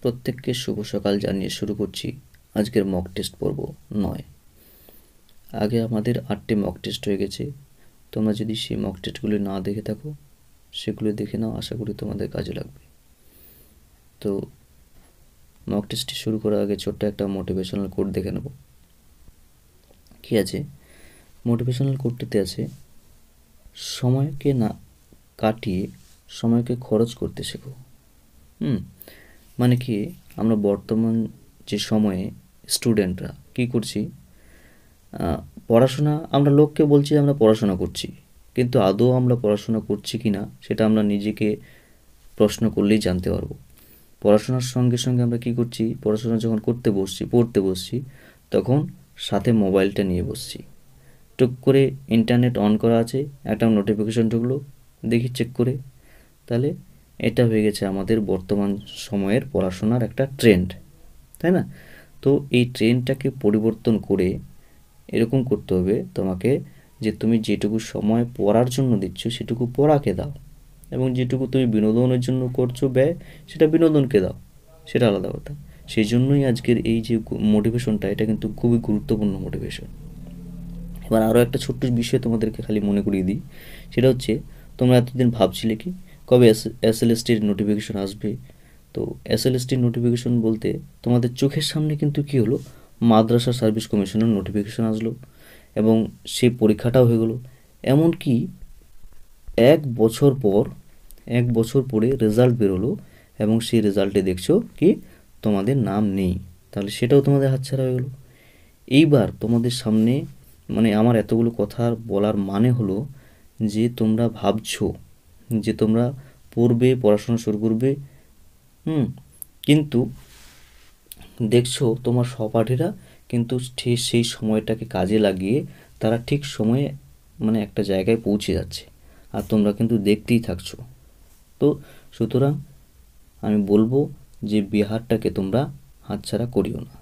প্রত্যেককে শুভ সকাল জানিয়ে শুরু করছি আজকের মক টেস্ট পর্ব 9। আগে আমাদের 8টি মক টেস্ট হয়ে গেছে। তোমরা যদি সেই মক টেস্টগুলি না দেখে থাকো সেগুলো দেখে নাও, আশা করি তোমাদের কাজে লাগবে। তো মক টেস্টটি শুরু করার আগে ছোট্ট একটা মোটিভেশনাল কোড দেখে নেব। কী আছে? মোটিভেশনাল কোডটিতে আছে, সময়কে না কাটিয়ে সময়কে খরচ করতে শেখো। মানে কি, আমরা বর্তমান যে সময়ে স্টুডেন্টরা কী করছি, পড়াশোনা, আমরা লোককে বলছি আমরা পড়াশোনা করছি, কিন্তু আদৌ আমরা পড়াশোনা করছি কি না সেটা আমরা নিজেকে প্রশ্ন করলেই জানতে পারবো। পড়াশোনার সঙ্গে সঙ্গে আমরা কী করছি, পড়াশোনা যখন পড়তে বসছি তখন সাথে মোবাইলটা নিয়ে বসছি। টুক করে ইন্টারনেট অন করা আছে, একটা নোটিফিকেশন ঢুকলো, দেখি চেক করে। তাহলে এটা হয়ে গেছে আমাদের বর্তমান সময়ের পড়াশোনার একটা ট্রেন্ড, তাই না? তো এই ট্রেন্ডটাকে পরিবর্তন করে এরকম করতে হবে তোমাকে যে তুমি যেটুকু সময় পড়ার জন্য দিচ্ছ সেটুকু পড়াকে দাও, এবং যেটুকু তুমি বিনোদনের জন্য করছো ব্যয়, সেটা বিনোদনকে দাও, সেটা আলাদা কথা। সেই জন্যই আজকের এই যে মোটিভেশনটা, এটা কিন্তু খুবই গুরুত্বপূর্ণ মোটিভেশন। এবার আরও একটা ছোট্ট বিষয় তোমাদেরকে খালি মনে করিয়ে দিই, সেটা হচ্ছে তোমরা এতদিন ভাবছিলে কি কবে এসএলএসটির নোটিফিকেশন আসবে। তো এসএলএসটির নোটিফিকেশন বলতে তোমাদের চোখের সামনে কিন্তু কী হলো, মাদ্রাসা সার্ভিস কমিশনের নোটিফিকেশন আসলো এবং সেই পরীক্ষাটাও হয়ে গেলো। এমনকি এক বছর পরে রেজাল্ট বেরোলো এবং সেই রেজাল্টে দেখছো কি তোমাদের নাম নেই, তাহলে সেটাও তোমাদের হাতছাড়া হয়ে গেলো। এইবার তোমাদের সামনে, মানে আমার এতগুলো কথা বলার মানে হলো যে তোমরা ভাবছো যে তোমরা পড়াশোনা শুরু করবে, কিন্তু দেখছো তোমার সহপাঠীরা কিন্তু ঠিক সেই সময়টাকে কাজে লাগিয়ে তারা ঠিক সময়ে মানে একটা জায়গায় পৌঁছে যাচ্ছে, আর তোমরা কিন্তু দেখতেই থাকছো। তো সুতরাং আমি বলবো যে বিহারটাকে তোমরা হাতছাড়া করিও না।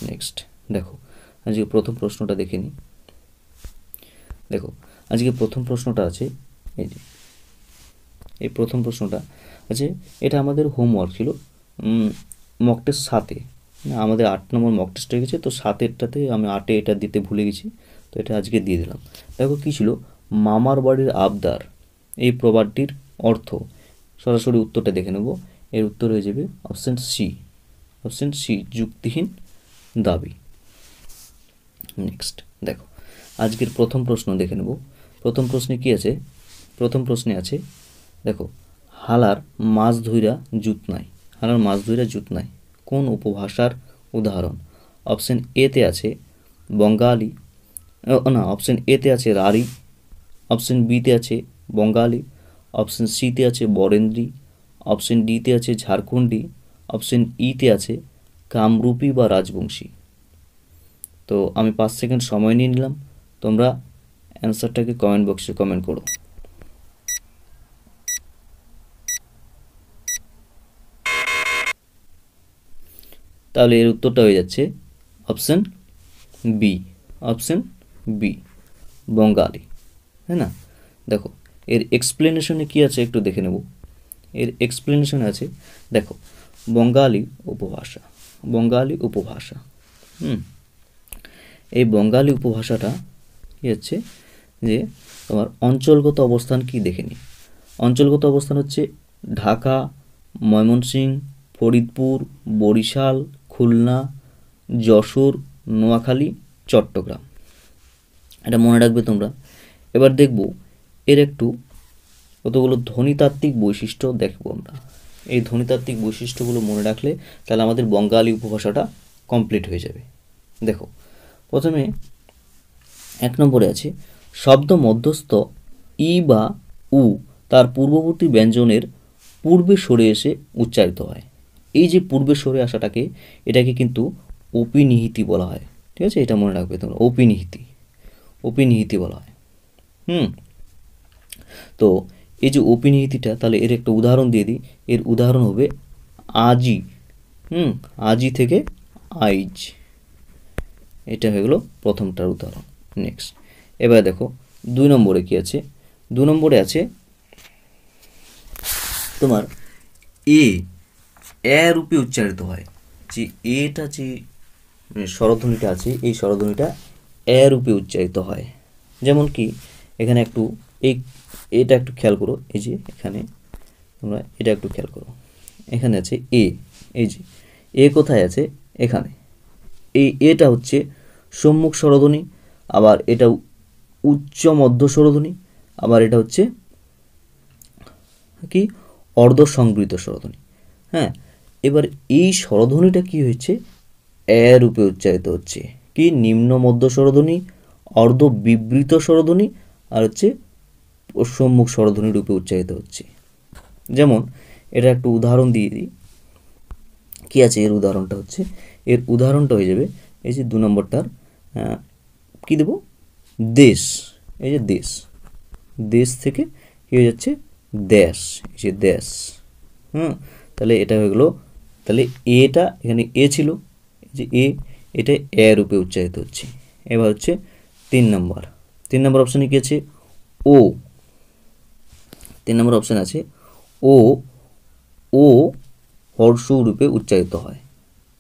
নেক্সট দেখো, আজকে প্রথম প্রশ্নটা দেখে নিই। দেখো, আজকে প্রথম প্রশ্নটা আছে এই প্রথম প্রশ্নটা আছে, এটা আমাদের হোমওয়ার্ক ছিল মক টেস্ট 7-এ। আমাদের 8 নম্বর মক টেস্ট হয়ে গেছে, তো 7-এরটাতে আমি 8-এ এটা দিতে ভুলে গেছি, তো এটা আজকে দিয়ে দিলাম। দেখো কী ছিল, মামার বাড়ির আবদার, এই প্রবাদটির অর্থ। সরাসরি উত্তরটা দেখে নেব। এর উত্তর হয়ে যাবে অপশান সি, যুক্তিহীন দাবি। নেক্সট দেখো, আজকের প্রথম প্রশ্ন দেখে নেব। প্রথম প্রশ্নে কি আছে? প্রথম প্রশ্নে আছে, দেখো, হালার মাছ ধইরা জুত নাই কোন উপভাষার উদাহরণ? অপশান এতে আছে বঙ্গালী, অপশান এতে আছে রাঢ়ী, অপশান বিতে আছে বঙ্গালী, অপশান সিতে আছে বরেন্দ্রী, অপশান ডিতে আছে ঝাড়খণ্ডী, অপশান ইতে আছে কামরূপী বা রাজবংশী। তো আমি 5 সেকেন্ড সময় নিয়ে নিলাম, তোমরা অ্যান্সারটাকে কমেন্ট বক্সে কমেন্ট করো। তাহলে এর উত্তরটা হয়ে যাচ্ছে অপশান বি, বঙ্গালী, তাই না? দেখো, এর এক্সপ্লেনেশনে কি আছে একটু দেখে নেব। এর এক্সপ্লেনেশন আছে, দেখো, বঙ্গালী উপভাষা। এই বঙ্গালী উপভাষাটা কি হচ্ছে যে তোমার অঞ্চলগত অবস্থান কি দেখে নি। অঞ্চলগত অবস্থান হচ্ছে ঢাকা, ময়মনসিংহ, ফরিদপুর, বরিশাল, খুলনা, যশোর, নোয়াখালী, চট্টগ্রাম। এটা মনে রাখবে তোমরা। এবার দেখব এর একটু কতগুলো ধ্বনিতাত্ত্বিক বৈশিষ্ট্য দেখব আমরা। এই ধ্বনিতাত্ত্বিক বৈশিষ্ট্যগুলো মনে রাখলে তাহলে আমাদের বঙ্গালী উপভাষাটা কমপ্লিট হয়ে যাবে। দেখো, প্রথমে 1 নম্বরে আছে, শব্দ মধ্যস্থ ই বা উ তার পূর্ববর্তী ব্যঞ্জনের পূর্বে সরে এসে উচ্চারিত হয়। এই যে পূর্বে সরে আসাটাকে, এটাকে কিন্তু অপিনিহিতি বলা হয়। ঠিক আছে, এটা মনে রাখবে তোমরা, অপিনিহিতি বলা হয়। তো এই যে অপিনিহিতিটা, তাহলে এর একটা উদাহরণ দিয়ে দিই। এর উদাহরণ হবে আজি, আজি থেকে আইজ, এটা হয়ে গেল প্রথমটার উদাহরণ। নেক্সট, এবার দেখো 2 নম্বরে কি আছে। 2 নম্বরে আছে তোমার এ রূপে উচ্চারিত হয়। যে এটা যে স্বরধ্বনিটা আছে, এই স্বরধ্বনিটা এ রূপে উচ্চারিত হয়। যেমন কি এখানে একটু এটা একটু খেয়াল করো, এই যে এখানে তোমরা এটা একটু খেয়াল করো, এখানে আছে এ, এই যে এ কোথায় আছে, এখানে। এই এটা হচ্ছে সম্মুখ স্বরধ্বনি, আবার এটা উচ্চ মধ্য স্বরধ্বনি, আবার এটা হচ্ছে কি অর্ধ সংবৃত স্বরধ্বনি। হ্যাঁ, এবার এই স্বরধ্বনিটা কি হচ্ছে, এ রূপে উচ্চারিত হচ্ছে। কি নিম্ন মধ্য স্বরধ্বনি, অর্ধ বিবৃত স্বরধ্বনি, আর হচ্ছে সম্মুখ স্বরধ্বনি রূপে উচ্চারিত হচ্ছে। যেমন এটা একটু উদাহরণ দিয়ে দিই, কি আছে এর উদাহরণটা হচ্ছে, এর উদাহরণটা হয়ে যাবে এই যে 2 নম্বরটার কি দেব, দেশ। এই যে দেশ, দেশ থেকে কি হয়ে যাচ্ছে, দেশ, এই যে দেশ। তাহলে এটা হয়ে গেলো, তাহলে এটা এখানে এ ছিল, এই যে এটা এ রূপে উচ্চারিত হচ্ছে। এবার হচ্ছে 3 নম্বর অপশানে কি আছে, ও। 3 নম্বর অপশান আছে ও, ও হর্ষ রূপে উচ্চারিত হয়।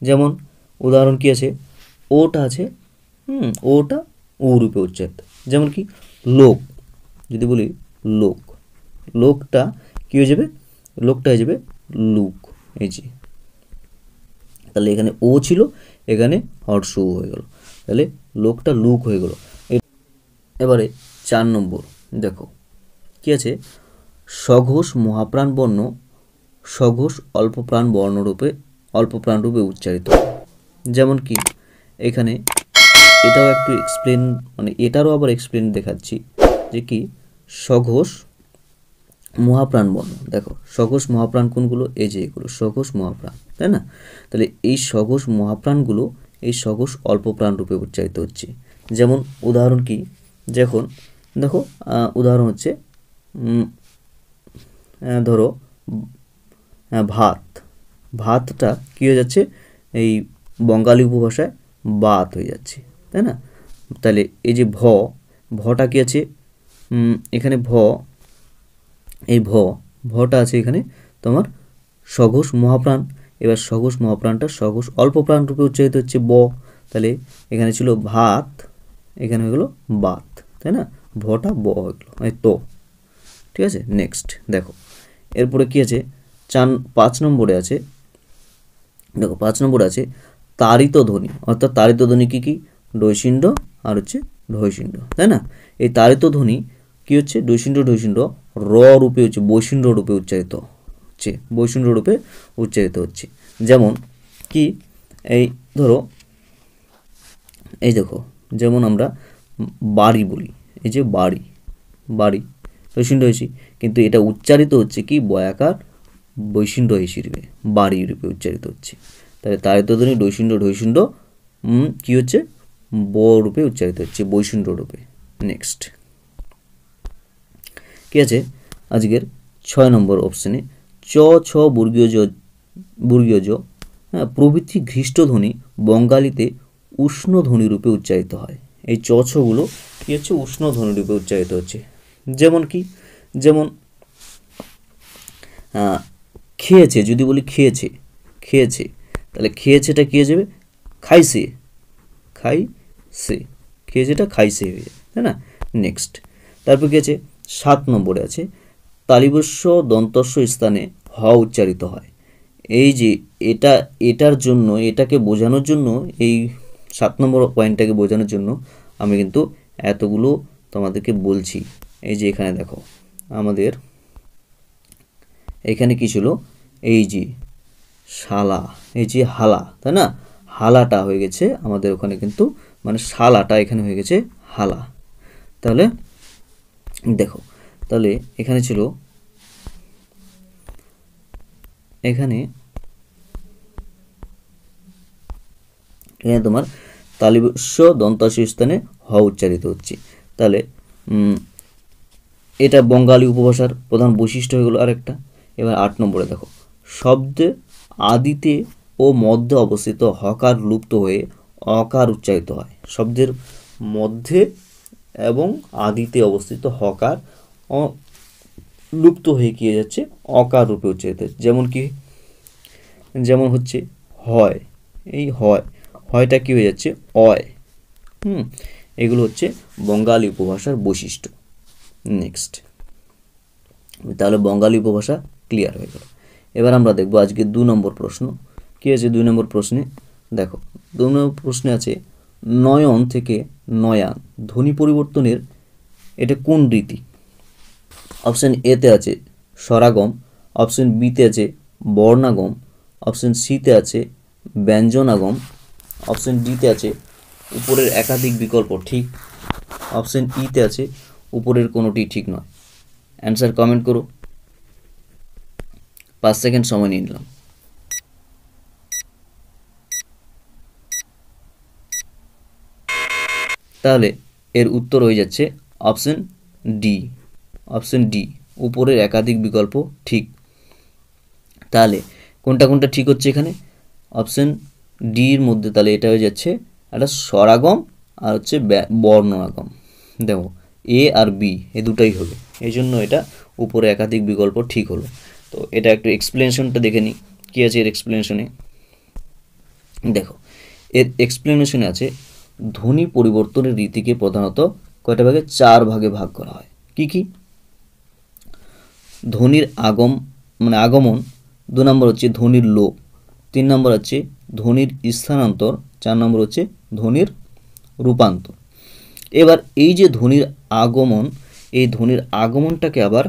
যেমন উদাহরণ কি আছে, ওটা আছে, ওটা ও রূপে উচ্চারিত। যেমন কি লোক, যদি বলি লোক, লোকটা কি হয়ে যাবে, লোকটা হয়ে যাবে লুক, এই যে। তাহলে এখানে ও ছিল, এখানে হর্ষ হয়ে গেল, তাহলে লোকটা লুক হয়ে গেল। এবারে 4 নম্বর দেখো কি আছে, সঘোষ মহাপ্রাণ বর্ণ সঘোষ অল্পপ্রাণ বর্ণরূপে অল্পপ্রাণ রূপে উচ্চারিত। যেমন কি এখানে এটাও একটু এক্সপ্লেন, মানে এটারও আবার এক্সপ্লেন দেখাচ্ছি, যে কি সঘোষ মহাপ্রাণ বর্ণ। দেখো সঘোষ মহাপ্রাণ কোনগুলো, এই যে এগুলো সঘোষ মহাপ্রাণ, তাই না? তাহলে এই সঘোষ মহাপ্রাণগুলো এই সঘোষ অল্পপ্রাণ রূপে উচ্চারিত হচ্ছে। যেমন উদাহরণ কি, যখন দেখো উদাহরণ হচ্ছে ধরো ভাত, ভাতটা কী হয়ে যাচ্ছে, এই বঙ্গালী উপভাষায় বাত হয়ে যাচ্ছে, তাই না? তাহলে এই যে ভটা কি আছে, এখানে এই ভটা আছে এখানে তোমার সঘোষ মহাপ্রাণ। এবার সঘোষ মহাপ্রাণটা সঘোষ অল্পপ্রাণ রূপে উচ্চারিত হচ্ছে ব। তাহলে এখানে ছিল ভাত, এখানে হয়ে গেল বাত, তাই না? ভটা ব হয়ে গেল, তো ঠিক আছে। নেক্সট দেখো এরপরে কি আছে, 5 নম্বরে আছে, দেখো 5 নম্বরে আছে তাড়িত ধ্বনি। অর্থাৎ তাড়িত ধ্বনি কি কি, ডৈশিণ্ড আর হচ্ছে ঢৈশিণ্ড, তাই না? এই তাড়িত ধ্বনি কি হচ্ছে, ডৈশিণ্ড ঢৈশিণ্ড র রূপে হচ্ছে, বৈশিণ্ড রূপে উচ্চারিত হচ্ছে, বৈশিণ্ড রূপে উচ্চারিত হচ্ছে। যেমন কি এই ধরো, এই দেখো যেমন আমরা বাড়ি বলি, এই যে বাড়ি, বাড়ি বৈশিণ্ড হয়েছি, কিন্তু এটা উচ্চারিত হচ্ছে কি বয়াকার বৈশিণ্ড হিসেবে, বাড়ি রূপে উচ্চারিত হচ্ছে। তাহলে তাড়িত ধ্বনি ডৈশিণ্ড ঢৈশিণ্ড কি হচ্ছে, ব রূপে উচ্চারিত হচ্ছে, বৈশিণ্ড রূপে। নেক্সট কি আছে আজকের 6 নম্বর অপশানে, চ ছ বর্গীয় জ প্রভৃতি ঘৃষ্ট ধ্বনি বঙ্গালীতে উষ্ণ ধ্বনি রূপে উচ্চারিত হয়। এই চ ছগুলো কি হচ্ছে, উষ্ণ ধ্বনি রূপে উচ্চারিত হচ্ছে। যেমন কি, যেমন খেয়েছে, যদি বলি খেয়েছে, খেয়েছে, তাহলে খেয়েছেটা কি হয়ে যাবে, খাইছে, খাইছে, খেয়েছেটা খাইছে হয়ে যাবে, তাই না? নেক্সট তারপর কি আছে, 7 নম্বরে আছে তালিবস্য দন্তস্য স্থানে হ উচ্চারিত হয়। এই যে এটার জন্য, এটাকে বোঝানোর জন্য, এই 7 নম্বর পয়েন্টটাকে বোঝানোর জন্য আমি কিন্তু এতগুলো তোমাদেরকে বলছি। এই যে এখানে দেখো আমাদের এখানে কি ছিল, এই যে শালা, এই যে হালা, তাই না? হালাটা হয়ে গেছে আমাদের ওখানে, কিন্তু মানে শালাটা এখানে হয়ে গেছে হালা। তাহলে দেখো, তাহলে এখানে ছিল, এখানে তোমার তালিবস্য দন্তাস্য স্থানে হ উচ্চারিত হচ্ছে। তাহলে এটা বঙ্গালী উপভাষার প্রধান বৈশিষ্ট্য হয়ে গেল আরেকটা। এবার 8 নম্বরে দেখো, শব্দের আদিতে ও মধ্যে অবস্থিত হকার লুপ্ত হয়ে অকার উচ্চারিত হয়। শব্দের মধ্যে এবং আদিতে অবস্থিত হকার লুপ্ত হয়ে গিয়ে যাচ্ছে, অকার রূপে উচ্চারিত হচ্ছে। যেমন কি যেমন হচ্ছে হয়, এই হয়, হয়টা কি হয়ে যাচ্ছে অয়। এগুলো হচ্ছে বঙ্গালী উপভাষার বৈশিষ্ট্য। নেক্সট, তাহলে বঙ্গালী উপভাষা ক্লিয়ার হয়ে গেল। এবার আমরা দেখব আজকে 2 নম্বর প্রশ্ন। কি আছে 2 নম্বর প্রশ্নে? দেখো 2 নম্বর প্রশ্নে আছে নয়ন থেকে নয়ান ধ্বনি পরিবর্তনের এটা কোন রীতি? অপশন এতে আছে স্বরাগম, অপশন বিতে আছে বর্ণাগম, অপশন সিতে আছে ব্যঞ্জনাগম, অপশন ডিতে আছে উপরের একাধিক বিকল্প ঠিক, অপশন ইতে আছে উপরের কোনোটি ঠিক নয়। অ্যান্সার কমেন্ট করো। 5 সেকেন্ড সময় নিয়ে নিলাম। তাহলে এর উত্তর হয়ে যাচ্ছে অপশন ডি। অপশন ডি, উপরের একাধিক বিকল্প ঠিক। তাহলে কোনটা কোনটা ঠিক হচ্ছে এখানে? অপশন ডির মধ্যে তাহলে এটা হয়ে যাচ্ছে একটা স্বরাগম আর হচ্ছে বর্ণাগম। দেখো এ আর বি এই দুটাই হবে, এই জন্য এটা উপরে একাধিক বিকল্প ঠিক হলো। তো এটা একটু এক্সপ্লেনেশনটা দেখে নিই, কী আছে এর এক্সপ্লেনেশনে। দেখো এর এক্সপ্লেনেশনে আছে ধ্বনি পরিবর্তনের রীতিকে প্রধানত কয়টা ভাগে? 4 ভাগে ভাগ করা হয়। কি কি? ধ্বনির আগমন, 2 নম্বর হচ্ছে ধ্বনির লোপ, 3 নম্বর হচ্ছে ধ্বনির স্থানান্তর, 4 নম্বর হচ্ছে ধ্বনির রূপান্তর। এবার এই যে ধ্বনির আগমন, এই ধ্বনির আগমনটাকে আবার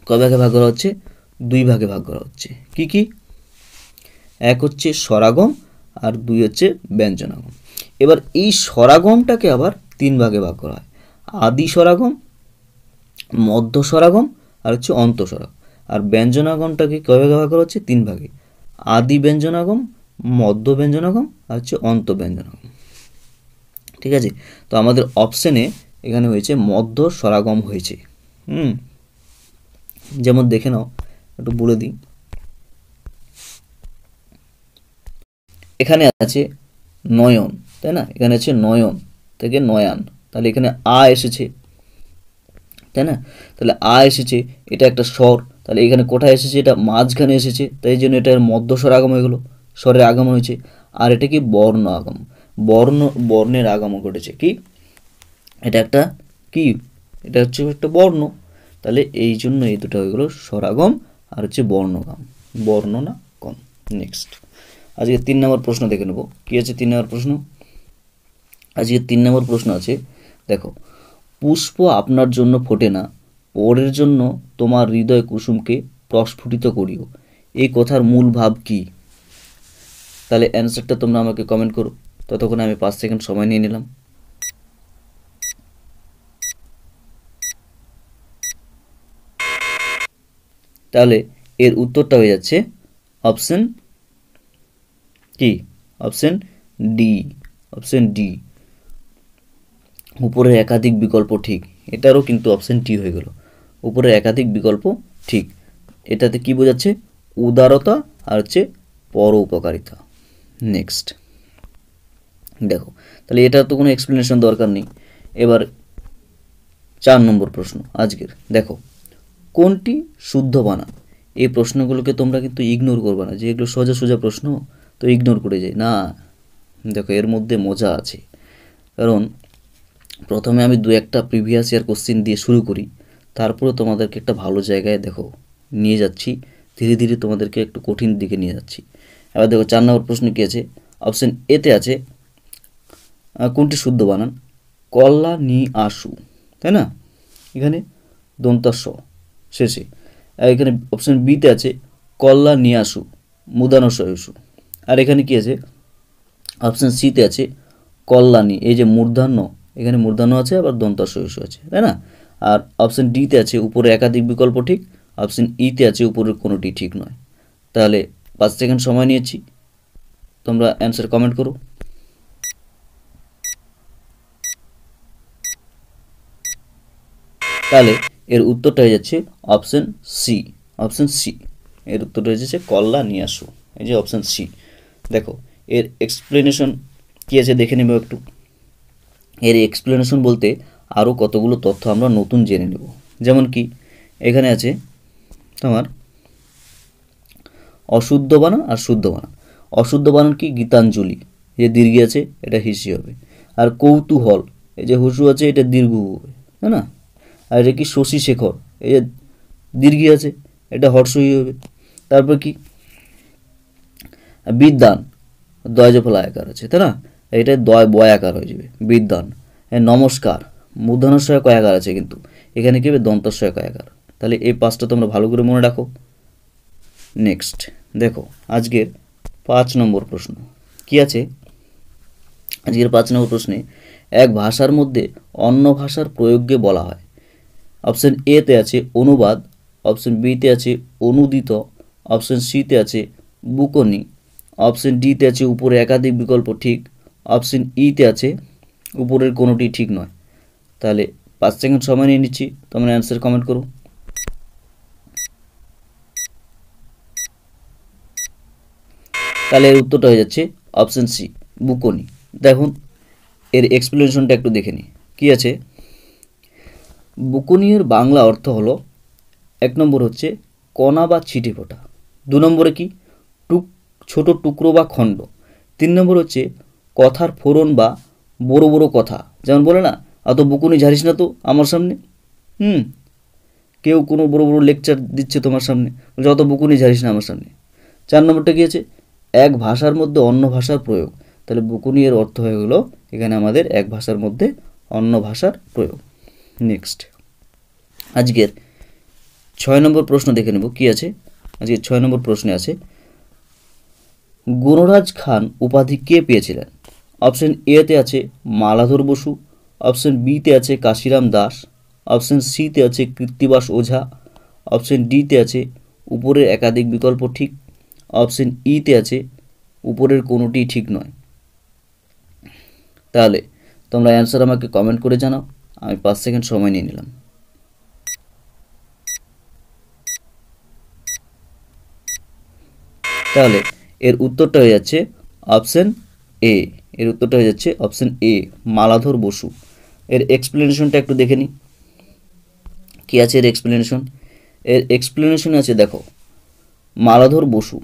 কয় ভাগে ভাগ করা হচ্ছে? 2 ভাগে ভাগ করা হচ্ছে। কি কি? এক হচ্ছে স্বরাগম আর 2 হচ্ছে ব্যঞ্জনাগম। এবার এই স্বরাগমটাকে আবার 3 ভাগে ভাগ করা হয়, আদি স্বরাগম, মধ্য স্বরাগম আর হচ্ছে অন্ত স্বরাগম। আর ব্যঞ্জনাগমটাকে কয় ভাগে ভাগ করা হচ্ছে? 3 ভাগে, আদি ব্যঞ্জনাগম, মধ্য ব্যঞ্জনাগম আর হচ্ছে অন্ত ব্যঞ্জনাগম। ঠিক আছে, তো আমাদের অপশনে এখানে হয়েছে মধ্য স্বরাগম হয়েছে। যেমন দেখে নাও, একটু বলে দিই। এখানে আছে নয়ন, তাই না? এখানে আছে নয়ন থেকে নয়ান, তাহলে এখানে আ এসেছে, তাই না? তাহলে আ এসেছে, এটা একটা স্বর, তাহলে এখানে কোথায় এসেছে? এটা মাঝখানে এসেছে, তাই জন্য এটার মধ্য স্বর আগম হয়ে গেলো, স্বরের আগমন হয়েছে। আর এটা কি? বর্ণ আগম, বর্ণের আগমন ঘটেছে। কি এটা? একটা কি? এটা হচ্ছে একটা বর্ণ, তাহলে এই জন্য এই দুটো হয়ে গেলো স্বরাগম আর হচ্ছে বর্ণগম, বর্ণ না গম। নেক্সট, আজকে 3 নম্বর প্রশ্ন দেখে নেব। কি আছে 3 নম্বর প্রশ্ন? আজকে 3 নম্বর প্রশ্ন আছে, দেখো পুষ্প আপনার জন্য ফোটে না, পরের জন্য তোমার হৃদয় কুসুমকে প্রস্ফুটিত করিও, এই কথার মূল ভাব কি? তাহলে অ্যান্সারটা তোমরা আমাকে কমেন্ট করো, ততক্ষণ আমি 5 সেকেন্ড সময় নিয়ে নিলাম। তাহলে এর উত্তরটা হয়ে যাচ্ছে অপশন কি? Option D. অপশন ডি, উপরের একাধিক বিকল্প ঠিক। এটারও কিন্তু অপশন টি হয়ে গেল, উপরের একাধিক বিকল্প ঠিক। এটাতে কি বোঝাচ্ছে? উদারতা আর হচ্ছে পরোপকারিতা। নেক্সট, দেখো তাহলে এটা তো কোনো এক্সপ্লেনেশন দরকার নেই। এবার 4 নম্বর প্রশ্ন আজকের, দেখো কোনটি শুদ্ধ বানান? এই প্রশ্নগুলোকে তোমরা কিন্তু ইগনোর করবে না, যে এগুলো সোজা সোজা প্রশ্ন তো ইগনোর করে যায় না। দেখো এর মধ্যে মজা আছে, কারণ প্রথমে আমি 2-1টা প্রিভিয়াস ইয়ার কোশ্চিন দিয়ে শুরু করি, তারপরে তোমাদেরকে একটা ভালো জায়গায় দেখো নিয়ে যাচ্ছি, ধীরে ধীরে তোমাদেরকে একটু কঠিন দিকে নিয়ে যাচ্ছি। এবার দেখো 4 নম্বর প্রশ্ন কী আছে? অপশন এতে আছে কোনটি শুদ্ধ বানান? কল্লা নি আশু, তাই না? এখানে দন্তাস্ব শেষে। এখানে অপশন বিতে আছে কল্লা নিয়াসু মুদানসয়সু। আর এখানে কি আছে? অপশন সিতে আছে কল্যাণী, এই যে মূর্ধন্য, এখানে মূর্ধন্য আছে আবার দন্তাসয়সু আছে, তাই না? আর অপশন ডিতে আছে উপরে একাধিক বিকল্প ঠিক, অপশন ইতে আছে উপরের কোনোটি ঠিক নয়। তাহলে 5 সেকেন্ড সময় নিয়েছি, তোমরা অ্যান্সার কমেন্ট করো। তাহলে এর উত্তরটা হয়ে যাচ্ছে অপশন সি। অপশন সি, এর উত্তরটা হয়ে যাচ্ছে কল্লা নিয়াসু, এই যে অপশন সি। দেখো এর এক্সপ্লেনেশন কী আছে দেখে নেব একটু। এর এক্সপ্লেনেশন বলতে আরও কতগুলো তথ্য আমরা নতুন জেনে নেব। যেমন কি এখানে আছে তোমার অশুদ্ধ বানান আর শুদ্ধ বানান। অশুদ্ধ বানান কি? গীতাঞ্জলি, এই যে দীর্ঘ আছে এটা হিসি হবে। আর কৌতূহল, এই যে হুসু আছে এটা দীর্ঘ হবে, তাই না? আর এটা কি? শশী শেখর, এই যে দীর্ঘ আছে এটা হর্ষই হবে। তারপর কি? বিদ্যান, দয় ফলা আকার আছে, তাই না? এটা দয় বয় আকার হয়ে যাবে বিদ্যান। নমস্কার, মূর্ধন্যস্বয় কয় আকার আছে কিন্তু, এখানে কি হবে? দন্তস্বয় কয় আকার। তাহলে এই পাঁচটা তোমরা ভালো করে মনে রাখো। নেক্সট দেখো আজকের 5 নম্বর প্রশ্ন কি আছে। আজকের 5 নম্বর প্রশ্নে এক ভাষার মধ্যে অন্য ভাষার প্রয়োগকে বলা হয়। অপশন এ তে আছে অনুবাদ, অপশন বি তে আছে অনুদিত, অপশন সি তে আছে বুকনি, অপশন ডি তে আছে উপরে একাধিক বিকল্প ঠিক, অপশন ই তে আছে উপরের কোনোটি ঠিক নয়। তাহলে 5 সেকেন্ড সময় নিয়ে নিচ্ছি, তোমরা অ্যান্সার কমেন্ট করো। তাহলে এর উত্তরটা হয়ে যাচ্ছে অপশন সি বুকনি। দেখুন এর এক্সপ্লেনেশনটা একটু দেখে নিই কী আছে। বুকনির বাংলা অর্থ হলো, 1 নম্বর হচ্ছে কণা বা ছিটে ফোটা, 2 নম্বরে কি? ছোট টুকরো বা খণ্ড, 3 নম্বর হচ্ছে কথার ফোড়ন বা বড় বড় কথা, যেমন বলে না অত বুকুনি ঝাড়িস না তো আমার সামনে। কেউ কোনো বড় বড় লেকচার দিচ্ছে তোমার সামনে, যত বুকুনি ঝাড়িস না আমার সামনে। 4 নম্বরটা কী আছে? এক ভাষার মধ্যে অন্য ভাষার প্রয়োগ। তাহলে বুকুনি এর অর্থ হয়ে গেলো এখানে আমাদের এক ভাষার মধ্যে অন্য ভাষার প্রয়োগ। নেক্সট আজকের 6 নম্বর প্রশ্ন দেখে নেব কি আছে। আজকের 6 নম্বর প্রশ্নে আছে গুণরাজ খান উপাধি কে পেয়েছিলেন। অপশন এ তে আছে মালাধর বসু, অপশন বি তে আছে কাশিরাম দাস, অপশন সি তে আছে কৃত্তিবাস ওঝা, অপশন ডি তে আছে উপরের একাধিক বিকল্প ঠিক, অপশন ই তে আছে উপরের কোনোটি ঠিক নয়। তাহলে তোমরা অ্যান্সার আমাকে কমেন্ট করে জানাও। আমি 5 সেকেন্ড সময় নিয়ে নিলাম। তাহলে এর উত্তরটা হয়ে যাচ্ছে অপশন এ। এর উত্তরটা হয়ে যাচ্ছে অপশন এ মালাধর বসু। এর এক্সপ্লেনেশনটা একটু দেখে নিই কী আছে এর এক্সপ্লেনেশন। এর এক্সপ্লেনেশন আছে দেখো মালাধর বসু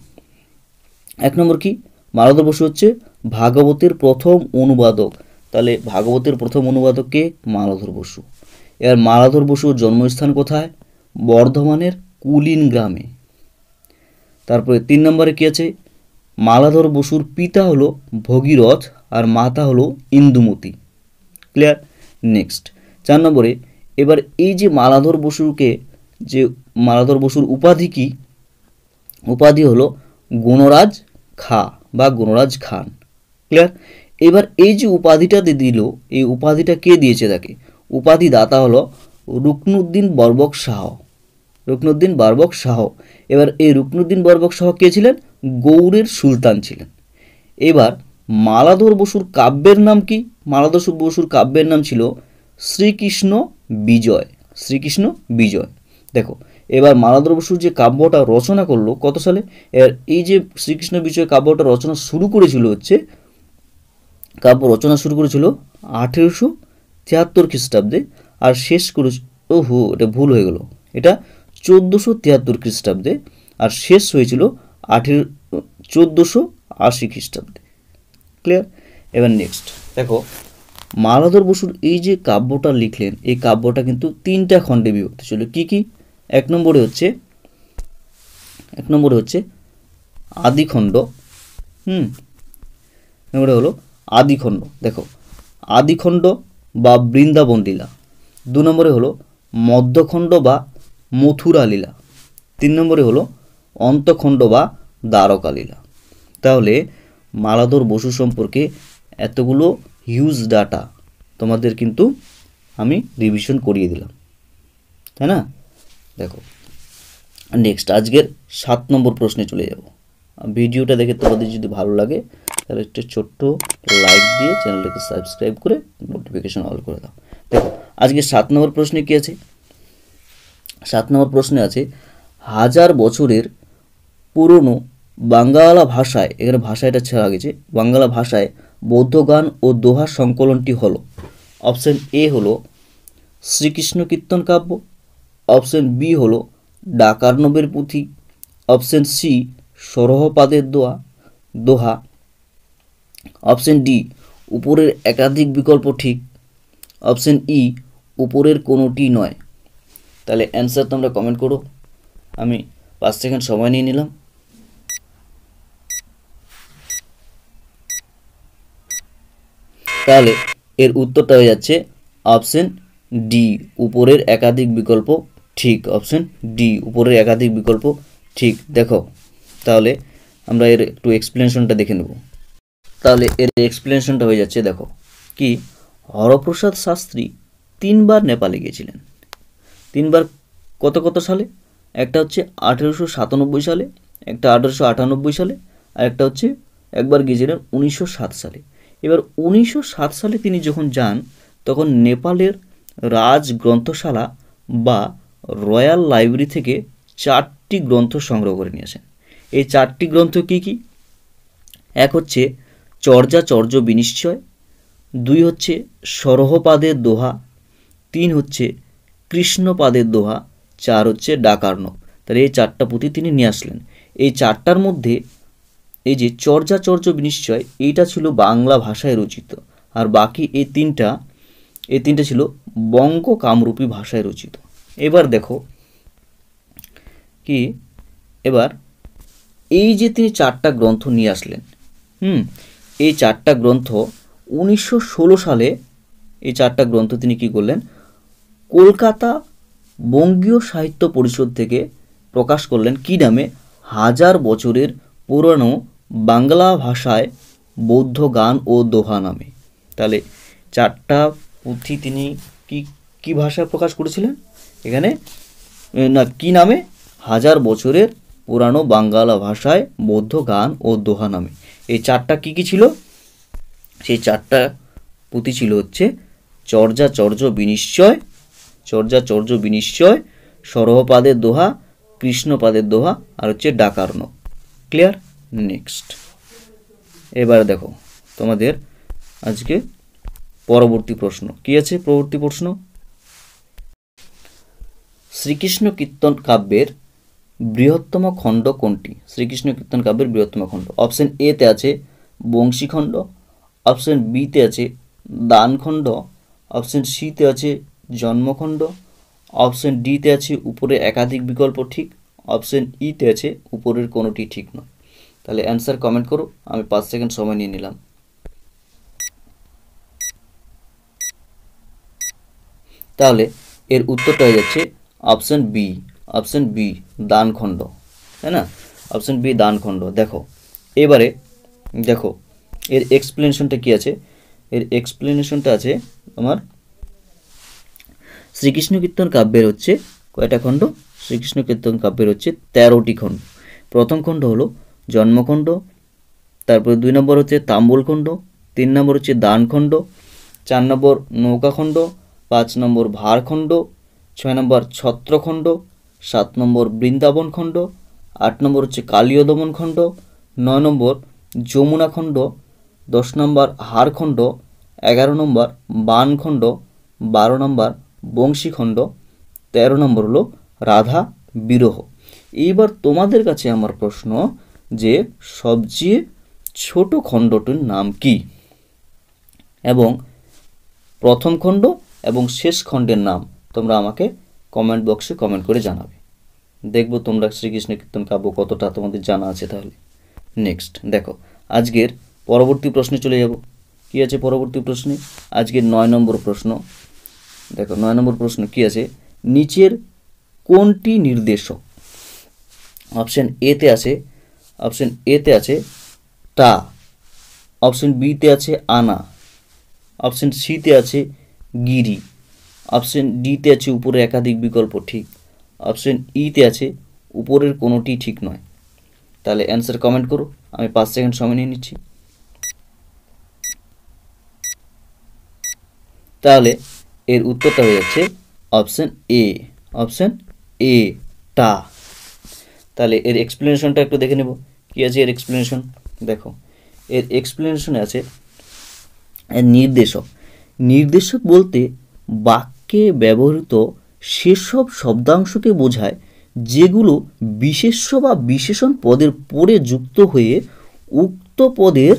1 নম্বর কি? মালাধর বসু হচ্ছে ভাগবতের প্রথম অনুবাদক। তাহলে ভাগবতের প্রথম অনুবাদক কে? মালাধর বসু। এবার মালাধর বসুর জন্মস্থান কোথায়? বর্ধমানের কুলিন গ্রামে। তারপরে 3 নম্বরে কী আছে? মালাধর বসুর পিতা হলো ভগীরথ আর মাতা হলো ইন্দুমতি। ক্লিয়ার? নেক্সট 4 নম্বরে এবার এই যে মালাধর বসুকে, যে মালাধর বসুর উপাধি কি? উপাধি হলো গুণরাজ খা বা গুণরাজ খান। ক্লিয়ার? এবার এই যে উপাধিটা দিল, এই উপাধিটা কে দিয়েছে তাকে? উপাধি দাতা হলো রুকনুদ্দিন বরবক শাহ। রুকনুদ্দিন বরবক শাহ। এবার এই রুকনুদ্দিন বরবক শাহ কে ছিলেন? গৌড়ের সুলতান ছিলেন। এবার মালাধর বসুর কাব্যের নাম কি? মালাধর বসুর কাব্যের নাম ছিল শ্রীকৃষ্ণ বিজয়। শ্রীকৃষ্ণ বিজয়। দেখো এবার মালাধর বসুর যে কাব্যটা রচনা করলো কত সালে? এর এই যে শ্রীকৃষ্ণ বিজয় কাব্যটা রচনা শুরু করেছিল হচ্ছে, কাব্য রচনা শুরু করেছিল 1873 খ্রিস্টাব্দে আর শেষ করেছিল, ওহো এটা ভুল হয়ে গেল, এটা 1473 খ্রিস্টাব্দে আর শেষ হয়েছিল 1480 খ্রিস্টাব্দে। ক্লিয়ার? এবার নেক্সট দেখো মালাধর বসুর এই যে কাব্যটা লিখলেন, এই কাব্যটা কিন্তু 3টা খণ্ডে বিভক্ত ছিল। কি কি? 1 নম্বরে হচ্ছে আদিখণ্ড। নম্বরে হলো আদিখণ্ড। দেখো আদিখণ্ড বা বৃন্দাবন লীলা। 2 নম্বরে হলো মধ্যখণ্ড বা মথুরা লীলা। 3 নম্বরে হলো অন্তখণ্ড বা দ্বারকা লীলা। তাহলে মালাধর বসু সম্পর্কে এতগুলো হিউজ ডাটা তোমাদের কিন্তু আমি রিভিশন করিয়ে দিলাম, তাই না? দেখো নেক্সট আজকের 7 নম্বর প্রশ্নে চলে যাব। ভিডিওটা দেখে তোমাদের যদি ভালো লাগে তাহলে একটা ছোট্ট লাইক দিয়ে চ্যানেলটাকে সাবস্ক্রাইব করে নোটিফিকেশন অল করে দাও। দেখো আজকে 7 নম্বর প্রশ্নে কি আছে? 7 নম্বর প্রশ্নে আছে 1000 বছরের পুরনো বাঙ্গালা ভাষায়, এখানে ভাষাটা ছেড়া গেছে, বাঙ্গালা ভাষায় বৌদ্ধ গান ও দোহা সংকলনটি হলো। অপশন এ হলো শ্রীকৃষ্ণ কীর্তন কাব্য, অপশন বি হলো ডাকার্ণবের পুঁথি, অপশন সি সরহপাদের দোহা। অপশন ডি উপরের একাধিক বিকল্প ঠিক। অপশন ই উপরের কোনোটি নয়। তাহলে অ্যান্সার তোমরা কমেন্ট করো। আমি 5 সেকেন্ড সময় নিয়ে নিলাম। তাহলে এর উত্তরটা হয়ে যাচ্ছে অপশন ডি উপরের একাধিক বিকল্প ঠিক। অপশন ডি উপরের একাধিক বিকল্প ঠিক। দেখো তাহলে আমরা এর একটু এক্সপ্লেনেশনটা দেখে নেব। তাহলে এর এক্সপ্লেনেশনটা হয়ে যাচ্ছে, দেখো কি, হরপ্রসাদ শাস্ত্রী 3বার নেপালে গিয়েছিলেন। 3বার কত কত সালে? একটা হচ্ছে 1897 সালে, একটা 1898 সালে, আর একটা হচ্ছে একবার গিয়েছিলেন 1907 সালে। এবার 1907 সালে তিনি যখন যান তখন নেপালের রাজ গ্রন্থশালা বা রয়্যাল লাইব্রেরি থেকে 4টি গ্রন্থ সংগ্রহ করে নিয়ে আসেন। এই 4টি গ্রন্থ কি কি? এক হচ্ছে চর্যাচর্য বিনিশ্চয়, 2 হচ্ছে সরহপাদের দোহা, 3 হচ্ছে কৃষ্ণপাদের দোহা, 4 হচ্ছে ডাকার্ণব। তাহলে এই 4টা পুঁথি তিনি নিয়ে আসলেন। এই 4টার মধ্যে এই যে চর্যাচর্য বিনিশ্চয় এইটা ছিল বাংলা ভাষায় রচিত, আর বাকি এই তিনটা ছিল বঙ্গ কামরূপী ভাষায় রচিত। এবার দেখো কি, এবার এই যে তিনি 4টা গ্রন্থ নিয়ে আসলেন, এই 4টা গ্রন্থ 1916 সালে এই 4টা গ্রন্থ তিনি কি করলেন, কলকাতা বঙ্গীয় সাহিত্য পরিষদ থেকে প্রকাশ করলেন। কি নামে? 1000 বছরের পুরনো বাংলা ভাষায় বৌদ্ধ গান ও দোহা নামে। তাহলে 4টা পুঁথি তিনি কি ভাষায় প্রকাশ করেছিলেন? এখানে না, কি নামে? 1000 বছরের পুরানো বাংলা ভাষায় বৌদ্ধ গান ও দোহা নামে। এই 4টা কি ছিল? সেই 4টা পুঁথি ছিল হচ্ছে চর্যাচর্য বিনিশ্চয়, সরহপাদের দোহা, কৃষ্ণপাদের দোহা, আর হচ্ছে ডাকার্ণব। ক্লিয়ার? নেক্সট এবার দেখো তোমাদের আজকে পরবর্তী প্রশ্ন কি আছে। পরবর্তী প্রশ্ন, শ্রীকৃষ্ণ কীর্তন কাব্যের বৃহত্তম খণ্ড কোনটি? শ্রীকৃষ্ণ কীর্তন কাব্যের বৃহত্তম খণ্ড। অপশন এ তে আছে বংশীখণ্ড, অপশন বি তে আছে দানখণ্ড, অপশন সি তে আছে জন্মখণ্ড, অপশন ডি তে আছে উপরে একাধিক বিকল্প ঠিক, অপশন ই তে আছে উপরের কোনোটি ঠিক নয়। তাহলে অ্যান্সার কমেন্ট করো। আমি 5 সেকেন্ড সময় নিয়ে নিলাম। তাহলে এর উত্তরটা হয়ে যাচ্ছে অপশন বি দানখণ্ড, তাই না? অপশন বি দানখণ্ড। দেখো এবারে দেখো এর এক্সপ্লেনেশনটা কি আছে। এর এক্সপ্লেনেশনটা আছে আমার শ্রীকৃষ্ণ কীর্তন কাব্যের হচ্ছে কয়টা খণ্ড? শ্রীকৃষ্ণ কীর্তন কাব্যের হচ্ছে 13টি খণ্ড। প্রথম খণ্ড হলো জন্মখণ্ড, তারপরে 2 নম্বর হচ্ছে তাম্বুলখণ্ড, 3 নম্বর হচ্ছে দানখণ্ড, 4 নম্বর নৌকাখণ্ড, 5 নম্বর ভারখণ্ড, 6 নম্বর ছত্রখণ্ড, 7 নম্বর বৃন্দাবন খণ্ড, 8 নম্বর হচ্ছে কালীয় দমন খণ্ড, 9 নম্বর যমুনা খণ্ড, 10 নম্বর হারখণ্ড, 11 নম্বর বানখণ্ড, 12 নম্বর বংশীখণ্ড, 13 নম্বর হলো রাধা বিরহ। এইবার তোমাদের কাছে আমার প্রশ্ন যে সবচেয়ে ছোট খণ্ডটির নাম কি, এবং প্রথম খণ্ড এবং শেষ খণ্ডের নাম তোমরা আমাকে কমেন্ট বক্সে কমেন্ট করে জানাবে। দেখব তোমরা শ্রীকৃষ্ণ কীর্তন কাব্য কতটা তোমাদের জানা আছে। তাহলে নেক্সট দেখো আজকের পরবর্তী প্রশ্নে চলে যাব। কি আছে পরবর্তী প্রশ্নে? আজকের 9 নম্বর প্রশ্ন। দেখো 9 নম্বর প্রশ্ন কি আছে, নিচের কোনটি নির্দেশক? অপশন এ তে আছে টা, অপশন বি তে আছে আনা, অপশন সি তে আছে গিরি, অপশন ডি তে আছে উপরে একাধিক বিকল্প ঠিক, অপশন ই তে আছে উপরের কোনোটি ঠিক নয়। তাহলে অ্যান্সার কমেন্ট করো। আমি 5 সেকেন্ড সময় নিয়ে নিচ্ছি। তাহলে এর উত্তরটা হয়ে যাচ্ছে অপশন এ টা। তাহলে এর এক্সপ্লেনেশনটা একটু দেখে নেব। কি আছে এর এক্সপ্লেনেশন? দেখো এর এক্সপ্লেনেশনে আছে নির্দেশক বলতে বাক্যে ব্যবহৃত সেসব শব্দাংশকে বোঝায় যেগুলো বিশেষ্য বা বিশেষণ পদের পরে যুক্ত হয়ে উক্ত পদের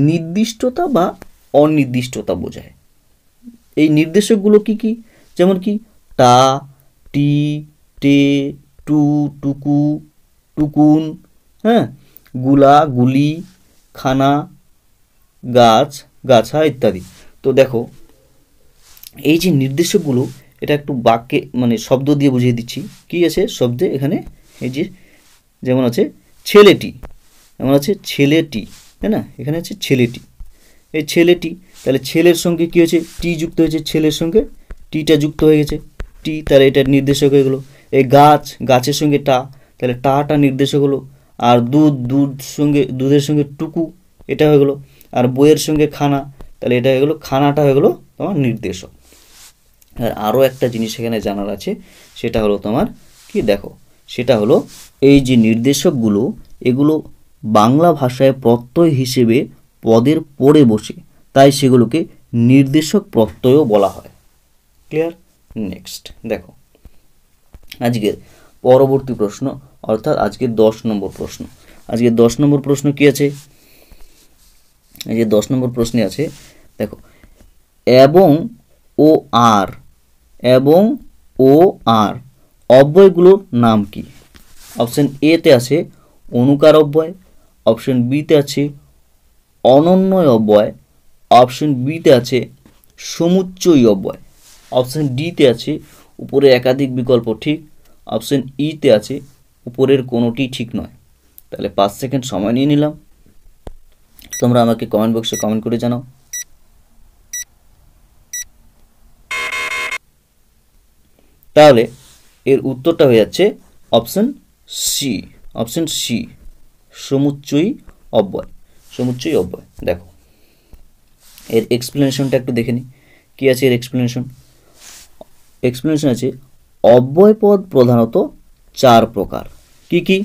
নির্দিষ্টতা বা অনির্দিষ্টতা বোঝায়। এই নির্দেশকগুলো কি কি? যেমন কি টা, টি, টে, টু, টুকু, টুকুন, হ্যাঁ, গুলা, গুলি, খানা, গাছ, গাছা ইত্যাদি। তো দেখো এই যে নির্দেশকগুলো, এটা একটু বাক্যে মানে শব্দ দিয়ে বুঝিয়ে দিচ্ছি। কি আছে শব্দে এখানে? এই যে যেমন আছে ছেলেটি, যেমন আছে ছেলেটি, তাই না? এখানে আছে ছেলেটি, এই ছেলেটি, তাহলে ছেলের সঙ্গে কি হয়েছে? টি যুক্ত হয়েছে, ছেলের সঙ্গে টিটা যুক্ত হয়ে গেছে, টি, তাহলে এটা নির্দেশক হয়ে গেলো। এই গাছ, গাছের সঙ্গে টা, তাহলে টাটা নির্দেশক হলো। আর দুধ, দুধের সঙ্গে টুকু, এটা হয়ে গেলো। আর বইয়ের সঙ্গে খানা, তাহলে এটা হয়ে গেলো, খানাটা হয়ে গেলো তোমার নির্দেশক। আর আরও একটা জিনিস এখানে জানার আছে, সেটা হলো তোমার কি, দেখো সেটা হলো এই যে নির্দেশকগুলো, এগুলো বাংলা ভাষায় প্রত্যয় হিসেবে পদের পরে বসে, তাই সেগুলোকে নির্দেশক প্রত্যয়ও বলা হয়। ক্লিয়ার? নেক্সট দেখো আজকের পরবর্তী প্রশ্ন, অর্থাৎ আজকের 10 নম্বর প্রশ্ন। আজকের 10 নম্বর প্রশ্ন কি আছে? এই যে 10 নম্বর প্রশ্নে আছে, দেখো এবং ও আর, এবং ও আর অব্যয়গুলোর নাম কি? অপশন এ তে আছে অনুকার অব্যয়, অপশন বি তে আছে অনন্যয় অব্যয়, অপশন বি তে আছে সমুচ্চয়ী অব্যয়, অপশন ডি তে আছে উপরে একাধিক বিকল্প ঠিক, অপশন ই তে আছে উপরের কোনোটি ঠিক নয়। তাহলে 5 সেকেন্ড সময় নিয়ে নিলাম, তোমরা আমাকে কমেন্ট বক্সে কমেন্ট করে জানাও। তাহলে এর উত্তরটা হয়ে যাচ্ছে অপশন সি, অপশন সি, সমুচ্চয়ী অব্যয়, সমুচ্চয়ী অব্যয়। দেখো এর এক্সপ্লেনেশনটা একটু দেখে নিই, কী আছে এর এক্সপ্লেনেশন? এক্সপ্লেনেশন আছে অব্যয় পদ প্রধানত 4 প্রকার। কি কি?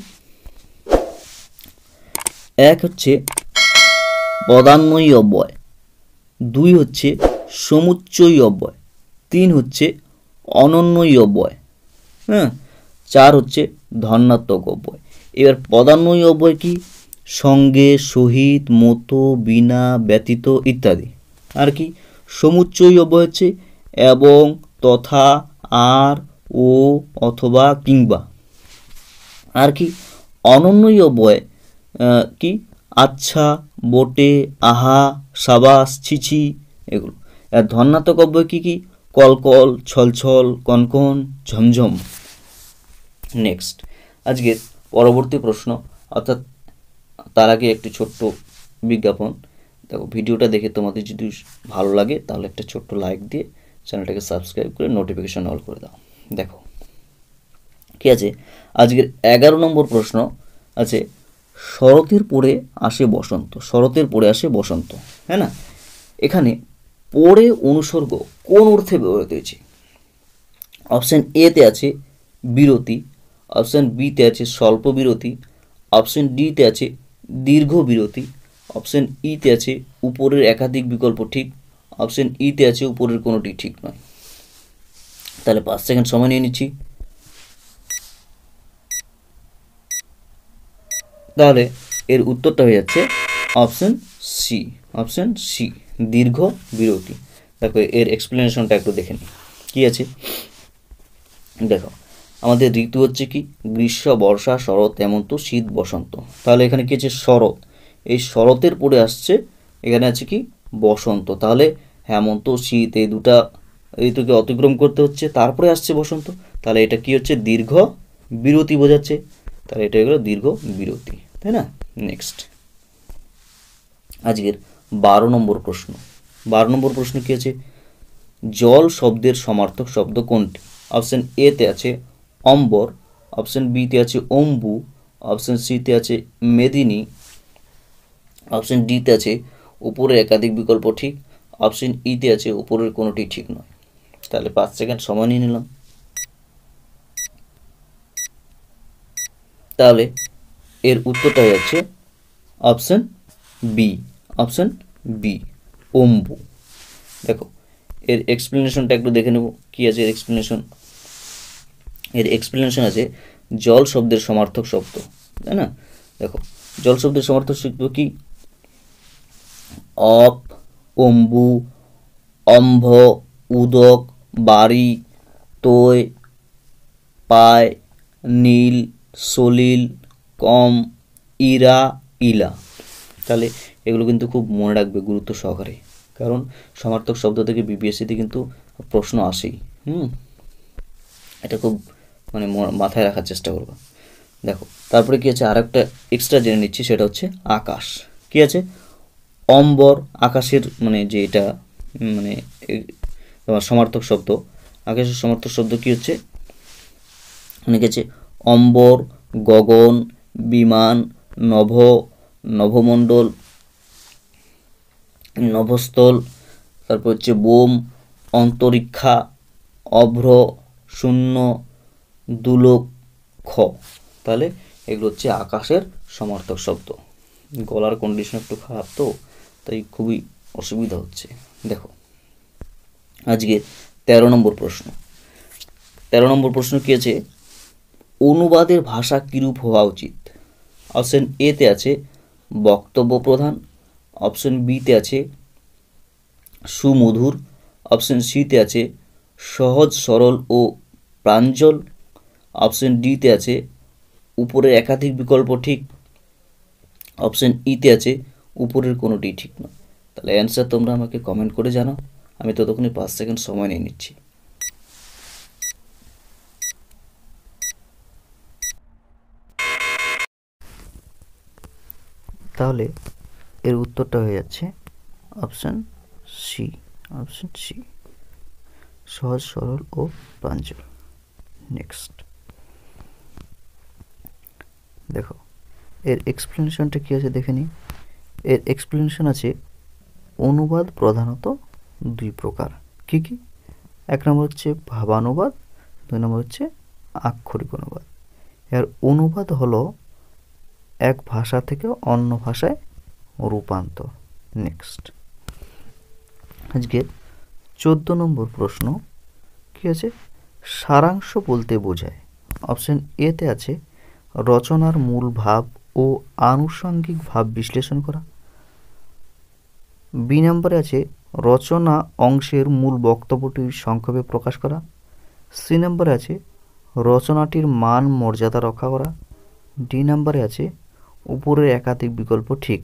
এক হচ্ছে পদান্বয়ী অব্যয়, 2 হচ্ছে সমুচ্চয়ী অব্যয়, 3 হচ্ছে অনন্যয়ী অব্যয়, হ্যাঁ, 4 হচ্ছে ধনাত্মক অব্যয়। এবার পদান্বয়ী অব্যয় কি? সঙ্গে, সহিত, মতো, বিনা, ব্যতীত ইত্যাদি। আর কি? সমুচ্চয়ী অব্যয় হচ্ছে এবং, তথা, আর, ও, অথবা, কিংবা। আর কি? অনন্যয়ী অব্যয় কি? আচ্ছা, বটে, আহা, সাবাস, ছিছি, এগুলো। আর ধনাত্মক অব্যয় কি কি? কলকল, ছলছল, কনকন, ঝমঝম। নেক্সট আজকের পরবর্তী প্রশ্ন, অর্থাৎ তার আগে একটি ছোট্ট বিজ্ঞাপন। দেখো ভিডিওটা দেখে তোমাদের যদি ভালো লাগে তাহলে একটা ছোট্ট লাইক দিয়ে চ্যানেলটাকে সাবস্ক্রাইব করে নোটিফিকেশন অল করে দাও। দেখো কি আছে আজকের 11 নম্বর প্রশ্ন আছে, শরতের পরে আসে বসন্ত, শরতের পরে আসে বসন্ত, হ্যাঁ না? এখানে পরে অনুসর্গ কোন অর্থে ব্যবহৃত হয়েছে? অপশান এ তে আছে বিরতি, অপশান বি তে আছে স্বল্প বিরতি, অপশান ডি তে আছে দীর্ঘ বিরতি, অপশান ই তে আছে উপরের একাধিক বিকল্প ঠিক, অপশান ই তে আছে উপরের কোনোটি ঠিক নয়। তাহলে 5 সেকেন্ড সময় নিয়ে নিচ্ছি। তাহলে এর উত্তরটা হয়ে যাচ্ছে অপশান সি, অপশান সি, দীর্ঘ বিরতি। দেখো এর এক্সপ্লেনেশনটা একটু দেখে নিই, কী আছে দেখো। আমাদের ঋতু হচ্ছে কি? গ্রীষ্ম, বর্ষা, শরৎ, হেমন্ত, শীত, বসন্ত। তাহলে এখানে কি আছে? শরৎ। এই শরতের পরে আসছে এখানে আছে কি? বসন্ত। তাহলে হেমন্ত, শীত এই দুটা ঋতুকে অতিক্রম করতে হচ্ছে, তারপরে আসছে বসন্ত। তাহলে এটা কি হচ্ছে? দীর্ঘ বিরতি বোঝাচ্ছে। তাহলে এটা হলো দীর্ঘ বিরতি, তাই না? নেক্সট আজকের 12 নম্বর প্রশ্ন। 12 নম্বর প্রশ্ন কি আছে? জল শব্দের সমার্থক শব্দ কোনটি? অপশান এ তে আছে অম্বর, অপশান বি তে আছে অম্বু, অপশান সি তে আছে মেদিনী, অপশান ডি তে আছে উপরের একাধিক বিকল্প ঠিক, অপশান ই তে আছে উপরের কোনোটি ঠিক নয়। তাহলে 5 সেকেন্ড সময় নিয়ে নিলাম। তাহলে এর উত্তরটা হয়ে যাচ্ছে অপশান বি, অপশান বি, অম্বু। দেখো এর এক্সপ্লেনেশনটা একটু দেখে নেব, কী আছে এর এক্সপ্লেনেশন? এর এক্সপ্লেনেশন আছে জল শব্দের সমার্থক শব্দ, তাই না? দেখো জল শব্দের সমার্থক শব্দ কি? অপ, অম্বু, অম্ভ, উদক, বাড়ি, তৈ, পায়, নীল, সলিল, কম, ইরা, ইলা। তাহলে এগুলো কিন্তু খুব মনে রাখবে গুরুত্ব সহকারে, কারণ সমার্থক শব্দ থেকে বিপিএসসিতে কিন্তু প্রশ্ন আসেই। এটা খুব মানে মাথায় রাখার চেষ্টা করবো। দেখো তারপরে কি আছে, আর একটা এক্সট্রা জেনে নিচ্ছি, সেটা হচ্ছে আকাশ। কি আছে? অম্বর, আকাশের মানে যে এটা মানে তোমার সমার্থক শব্দ, আকাশের সমার্থক শব্দ কি হচ্ছে? অনেক আছে অম্বর, গগন, বিমান, নভ, নভমণ্ডল, নভস্থল, তারপর হচ্ছে বোম, অন্তরীক্ষা, অভ্র, শূন্য, দুলক্ষ। তাহলে এগুলো হচ্ছে আকাশের সমার্থক শব্দ। গলার কন্ডিশন একটু খারাপ তো, তাই খুবই অসুবিধা হচ্ছে। দেখো আজকে 13 নম্বর প্রশ্ন। 13 নম্বর প্রশ্ন কি আছে? অনুবাদের ভাষা কিরূপ হওয়া উচিত? অপশন এ তে আছে বক্তব্য প্রধান, অপশন বি তে আছে সুমধুর, অপশন সি তে আছে সহজ সরল ও প্রাঞ্জল, অপশন ডি তে আছে উপরের একাধিক বিকল্প ঠিক, অপশন ই তে আছে উপরের কোনোটি ঠিক নয়। তাহলে অ্যান্সার তোমরা আমাকে কমেন্ট করে জানাও, আমি ততক্ষণে 5 সেকেন্ড সময় নিয়ে নিচ্ছি। তাহলে এর উত্তরটা হয়ে যাচ্ছে অপশন সি, অপশন সি, সহজ সরল ও প্রাঞ্জল। নেক্সট দেখো এর এক্সপ্লেনেশনটা কি আছে দেখে নিই। এর এক্সপ্লেনেশন আছে অনুবাদ প্রধানত দুই প্রকার। কি কি? এক নম্বর হচ্ছে ভাবানুবাদ, দুই নম্বর হচ্ছে আক্ষরিক অনুবাদ। এর অনুবাদ হলো এক ভাষা থেকে অন্য ভাষায় রূপান্তর। নেক্সট আজকে 14 নম্বর প্রশ্ন কি আছে? সারাংশ বলতে বোঝায়। অপশন এ তে আছে রচনার মূল ভাব ও আনুষঙ্গিক ভাব বিশ্লেষণ করা, বি নম্বরে আছে রচনা অংশের মূল বক্তব্যটি সংক্ষেপে প্রকাশ করা, সি নম্বরে আছে রচনাটির মান মর্যাদা রক্ষা করা, ডি নম্বরে আছে উপরের একাধিক বিকল্প ঠিক,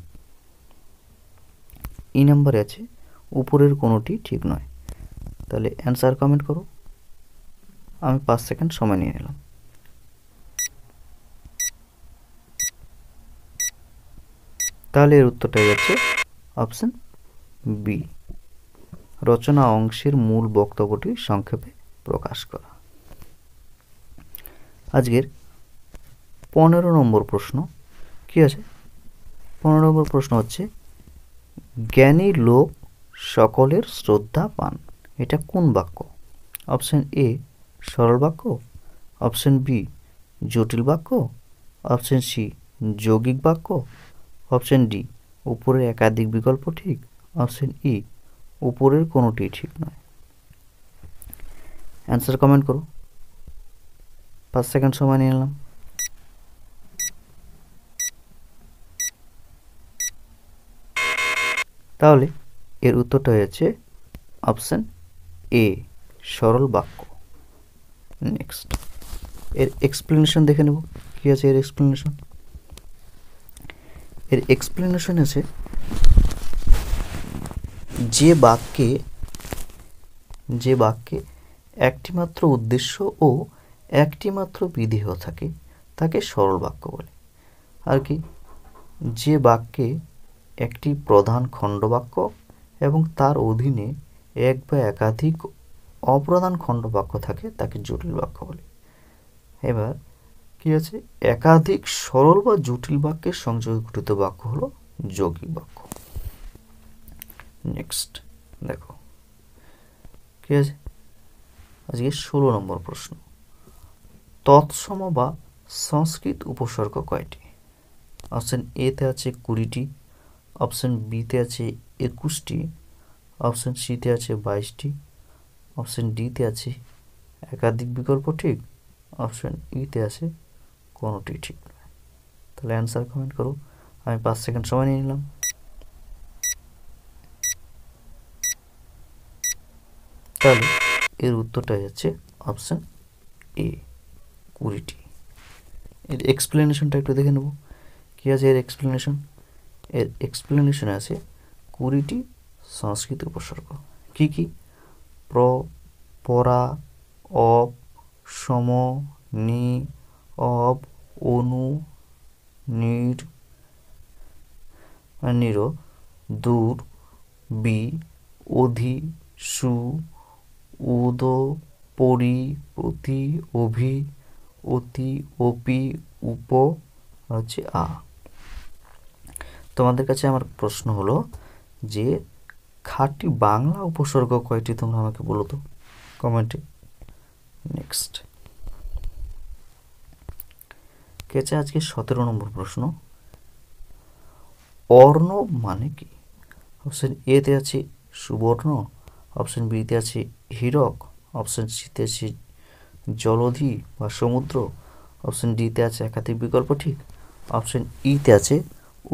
ই নম্বরে আছে উপরের কোনোটি ঠিক নয়। তাহলে অ্যান্সার কমেন্ট করো, আমি 5 সেকেন্ড সময় নিয়ে নিলাম। তাহলে এর উত্তরটা যাচ্ছে অপশন বি, রচনা অংশের মূল বক্তব্যটি সংক্ষেপে প্রকাশ করা। আজকের 15 নম্বর প্রশ্ন কি আছে? 15 নম্বর প্রশ্ন হচ্ছে জ্ঞানী লোক সকলের শ্রদ্ধা পান, এটা কোন বাক্য? অপশন এ সরল বাক্য, অপশন বি জটিল বাক্য, অপশন সি যৌগিক বাক্য, অপশন ডি উপরের একাধিক বিকল্প ঠিক, অপশন ই উপরের কোনোটি ঠিক নয়। অ্যান্সার কমেন্ট করো, 5 সেকেন্ড সময় নিয়ে নিলাম। তাহলে এর উত্তরটা হয়েছে অপশন এ সরল বাক্য। নেক্সট এর এক্সপ্লেনেশন দেখে নেব কি আছে। এর এক্সপ্লেনেশন আছে যে বাক্যে একটিমাত্র উদ্দেশ্য ও একটিমাত্র বিধেয় থাকে তাকে সরল বাক্য বলে। আর কি? যে বাক্যে একটি প্রধান খণ্ডবাক্য এবং তার অধীনে এক বা একাধিক অপ্রধান খণ্ডবাক্য থাকে তাকে জটিল বাক্য বলে। এবার কি আছে? একাধিক সরল বা জটিল বাক্যের সংযোগে গঠিত বাক্য হলো যৌগিক বাক্য। নেক্সট দেখো কি আছে আজকে 16 নম্বর প্রশ্ন। তৎসম বা সংস্কৃত উপসর্গ কয়টি? অপশন এ তে আছে 20টি, অপশন বি তে আছে 21টি, অপশন সি তে আছে 22টি, অপশন ডি তে আছে একাধিক বিকল্প ঠিক, অপশন ই তে আছে কোনোটি ঠিক নয়। তাহলে অ্যান্সার কমেন্ট করো। আমি 5 সেকেন্ড সময় নিয়ে নিলাম। তাহলে এর উত্তরটা যাচ্ছে অপশান এ, 20টি। এর এক্সপ্লেনেশনটা একটু দেখে নেব। কী আছে এর এক্সপ্লেনেশন? এর এক্সপ্লেনেশনে আছে 20টি সংস্কৃত উপসর্গ। কি কি? প্র, পরা, অপ, সম, নি, অব, অনু, নির, নির, দূর, বি, অধি, সু, উদ, পরি, প্রতি, অভি, অতি, অপি, উপ, হচ্ছে আ। তোমাদের কাছে আমার প্রশ্ন হলো যে খাঁটি বাংলা উপসর্গ কয়টি, তোমরা আমাকে বলো তো কমেন্টে। নেক্সট কে আছে আজকে 17 নম্বর প্রশ্ন, অর্ণব মানে কি? অপশন এতে আছে সুবর্ণ, অপশন বিতে আছে হীরক, অপশন সিতে আছে জলধি বা সমুদ্র, অপশন ডিতে আছে একাধিক বিকল্প ঠিক, অপশন ইতে আছে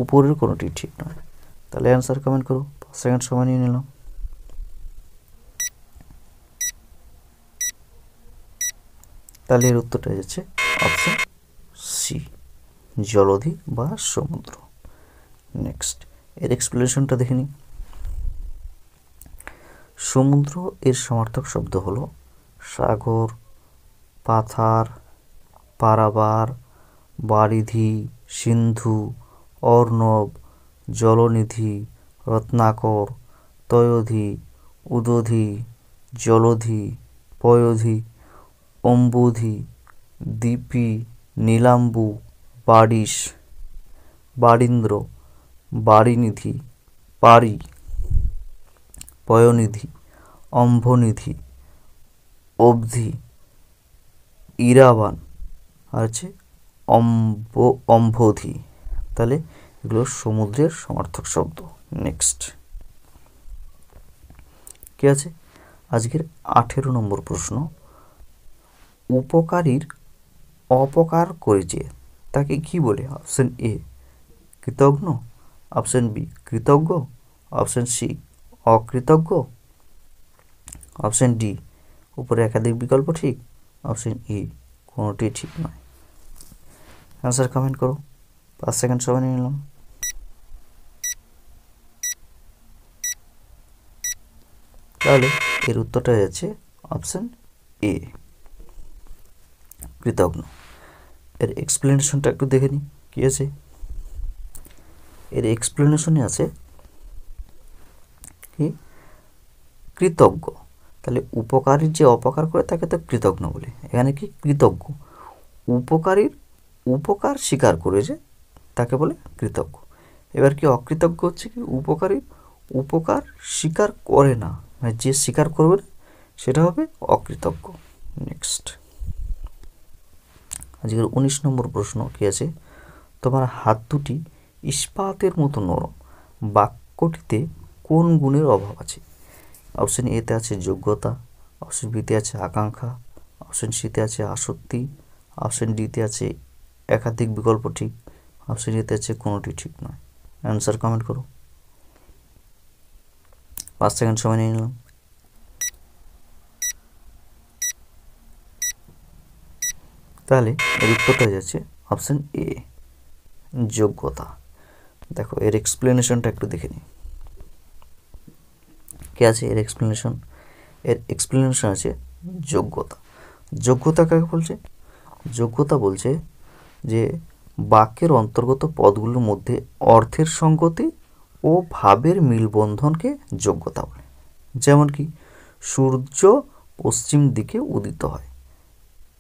উপরের কোনোটি ঠিক নয়। তাহলে অ্যান্সার কমেন্ট করো। 5 সেকেন্ড সময় নিয়ে নিলাম। তাহলে এর উত্তরটা যাচ্ছে অপশন সি, জলধি বা সমুদ্র। নেক্সট এর এক্সপ্লেনেশনটা দেখে নিই। সমুদ্র এর সমার্থক শব্দ হলো সাগর, পাথার, পারাবার, বারিধি, সিন্ধু, অর্ণব, জলনিধি, রত্নাকর, তয়োধি, উদধি, জলধি, পয়োধি, অম্বুধি, দীপি, নীলাম্বু, বারিশ, বারীন্দ্র, বারিনিধি, পারি, পয়নিধি, অম্ভনিধি, অবধি, ইরাবান আর হচ্ছে অম্ভধি। তাহলে এগুলো সমুদ্রের সমার্থক শব্দ। নেক্সট কি আছে আজকের 18 নম্বর প্রশ্ন, উপকারীর অপকার করেছে তাকে কি বলে? অপশন এ কৃতজ্ঞ, অপশন বি কৃতজ্ঞ, অপশন সি অকৃতজ্ঞ, অপশন ডি উপরে একাধিক বিকল্প ঠিক, অপশন ই কোনোটি ঠিক নয়। অ্যান্সার কমেন্ট করো। 5 সেকেন্ড সময় নিয়ে নিলাম। তাহলে এর উত্তরটা যাচ্ছে অপশন এ, কৃতজ্ঞ। এর এক্সপ্লেনেশনটা একটু দেখে নিই কি আছে। এর এক্সপ্লেনেশনে আছে কি কৃতজ্ঞ। তাহলে উপকারীর যে অপকার করে তাকে তো কৃতজ্ঞ বলে, এখানে কি কৃতজ্ঞ। উপকারীর উপকার স্বীকার করেছে তাকে বলে কৃতজ্ঞ। এবার কি অকৃতজ্ঞ হচ্ছে কি উপকারীর উপকার স্বীকার করে না, মানে যে স্বীকার করবে না সেটা হবে অকৃতজ্ঞ। নেক্সট আজকের 19 নম্বর প্রশ্ন কি আছে, তোমার হাত দুটি ইস্পাতের মতো নরম, বাক্যটিতে কোন গুণের অভাব আছে? অপশন এতে আছে যোগ্যতা, অপশন বিতে আছে আকাঙ্ক্ষা, অপশন সিতে আছে আসক্তি, অপশন ডিতে আছে একাধিক বিকল্প ঠিক, অপশন এতে আছে কোনোটি ঠিক নয়। অ্যান্সার কমেন্ট করো। 5 সেকেন্ড সময় নিয়ে নিলাম। তাহলে এর উত্তরটা যাচ্ছে অপশন এ, যোগ্যতা। দেখো এর এক্সপ্লেনেশনটা একটু দেখে নিই কে আছে এর এক্সপ্লেনেশন। এর এক্সপ্লেনেশন আছে যোগ্যতা। যোগ্যতা কাকে বলছে? যোগ্যতা বলছে যে বাক্যের অন্তর্গত পদগুলোর মধ্যে অর্থের সঙ্গতি ও ভাবের মিলবন্ধনকে যোগ্যতা বলে। যেমন কি সূর্য পশ্চিম দিকে উদিত হয়,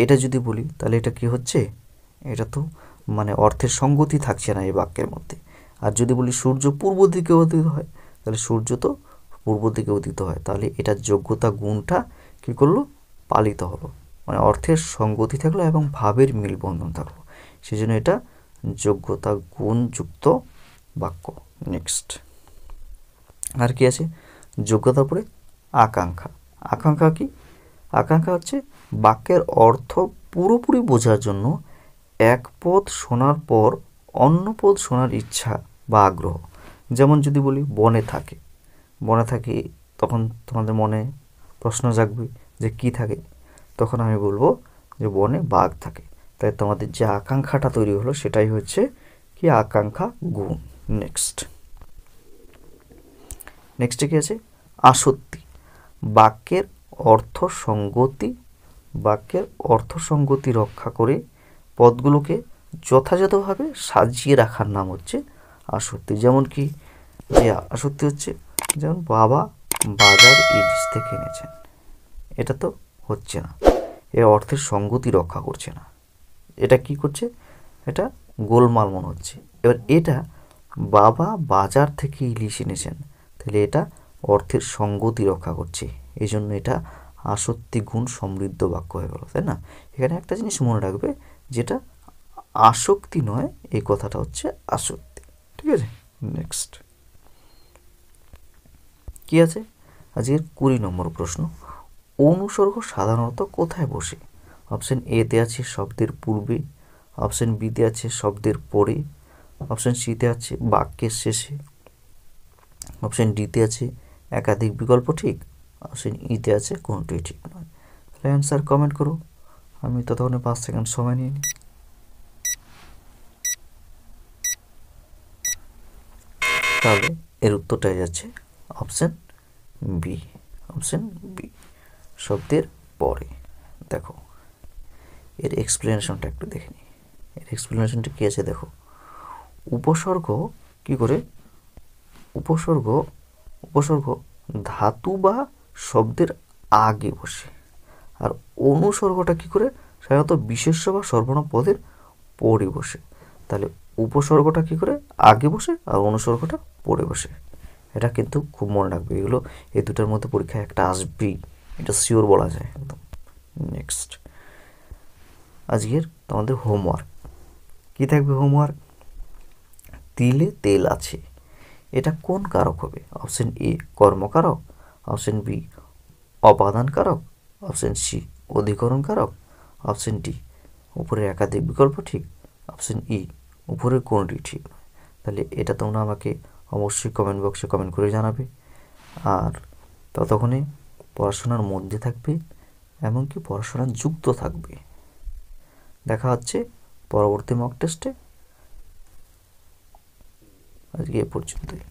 এটা যদি বলি তাহলে এটা কি হচ্ছে, এটা তো মানে অর্থের সঙ্গতি থাকছে না এই বাক্যের মধ্যে। আর যদি বলি সূর্য পূর্ব দিকে উদিত হয়, তাহলে সূর্য তো পূর্ব দিকে উদিত হয়, তাহলে এটার যোগ্যতা গুণটা কী করলো, পালিত হলো, মানে অর্থের সঙ্গতি থাকলো এবং ভাবের মিলবন্ধন থাকলো, সেই জন্য এটা যোগ্যতা গুণযুক্ত বাক্য। নেক্সট আর কি আছে যোগ্যতার পরে আকাঙ্ক্ষা। আকাঙ্ক্ষা কি? আকাঙ্ক্ষা হচ্ছে বাক্যের অর্থ পুরোপুরি বোঝার জন্য এক পদ শোনার পর অন্য পদ শোনার ইচ্ছা বা আগ্রহ। যেমন যদি বলি বনে থাকে, তখন তোমাদের মনে প্রশ্ন জাগবে যে কি থাকে, তখন আমি বলবো যে বনে বাঘ থাকে। তাই তোমাদের যে আকাঙ্ক্ষাটা তৈরি হলো সেটাই হচ্ছে কি আকাঙ্ক্ষা গুণ। নেক্সটে কি আছে? আসক্তি। বাক্যের অর্থ সঙ্গতি রক্ষা করে পদগুলোকে যথাযথভাবে সাজিয়ে রাখার নাম হচ্ছে আসক্তি। যেমন কি যে আসক্তি হচ্ছে, যেমন বাবা বাজার ইলিশ থেকে এনেছেন, এটা তো হচ্ছে না, এ অর্থের সঙ্গতি রক্ষা করছে না, এটা কি করছে? এটা গোলমাল মনে হচ্ছে। এবার এটা বাবা বাজার থেকে ইলিশ এনেছেন, তাহলে এটা অর্থের সঙ্গতি রক্ষা করছে, এই জন্য এটা আসক্তি গুণ সমৃদ্ধ বাক্য হয়ে গেল, তাই না? এখানে একটা জিনিস মনে রাখবে, যেটা আসক্তি নয়, এই কথাটা হচ্ছে আসক্তি। ঠিক আছে, নেক্সট কি আছে? আজকের 20 নম্বর প্রশ্ন, অনুসর্গ সাধারণত কোথায় বসে? অপশন এতে আছে শব্দের পূর্বে, অপশন বিতে আছে শব্দের পরে, অপশন সিতে আছে বাক্যের শেষে, অপশন ডিতে আছে একাধিক বিকল্প ঠিক, অপশন ইতে আছে কোনটি ঠিক নয়। তাহলে অ্যান্সার কমেন্ট করো, আমি ততক্ষণে 5 সেকেন্ড সময় নিয়ে নিই। তাহলে এর উত্তরটাই যাচ্ছে অপশন বি। শব্দের পরে। দেখো এর এক্সপ্লেনেশনটা একটু দেখে নিই। এর এক্সপ্লেনেশনটা কী আছে দেখো, উপসর্গ কি করে, উপসর্গ ধাতু বা শব্দের আগে বসে, আর অনুসর্গটা কি করে, সাধারণত বিশেষ্য বা সর্বনাম পদের পরে বসে। তাহলে উপসর্গটা কি করে আগে বসে আর অনুসর্গটা পরে বসে, এটা কিন্তু খুব মনে রাখবে। এগুলো এই দুটার মধ্যে পরীক্ষায় একটা আসবেই, এটা শিওর বলা যায় একদম। নেক্সট আজকের তোমাদের হোমওয়ার্ক কি থাকবে? হোমওয়ার্ক, তিলে তেল আছে, এটা কোন কারক হবে? অপশন এ কর্মকারক, অপশন বি অপাদান কারক, অপশন সি অধিকরণ কারক, অপশন ডি উপরের একাধিক বিকল্প ঠিক, অপশন ই উপরের কোনটি ঠিক নয়। তাহলে এটা তোমরা আমাকে অবশ্যই কমেন্ট বক্সে কমেন্ট করে জানাবে। আর ততক্ষণে পড়াশোনার মধ্যে থাকবে, এমনকি পড়াশোনার যুক্ত থাকবে। দেখা হচ্ছে পরবর্তী মক টেস্টে। আজকে এ পর্যন্তই।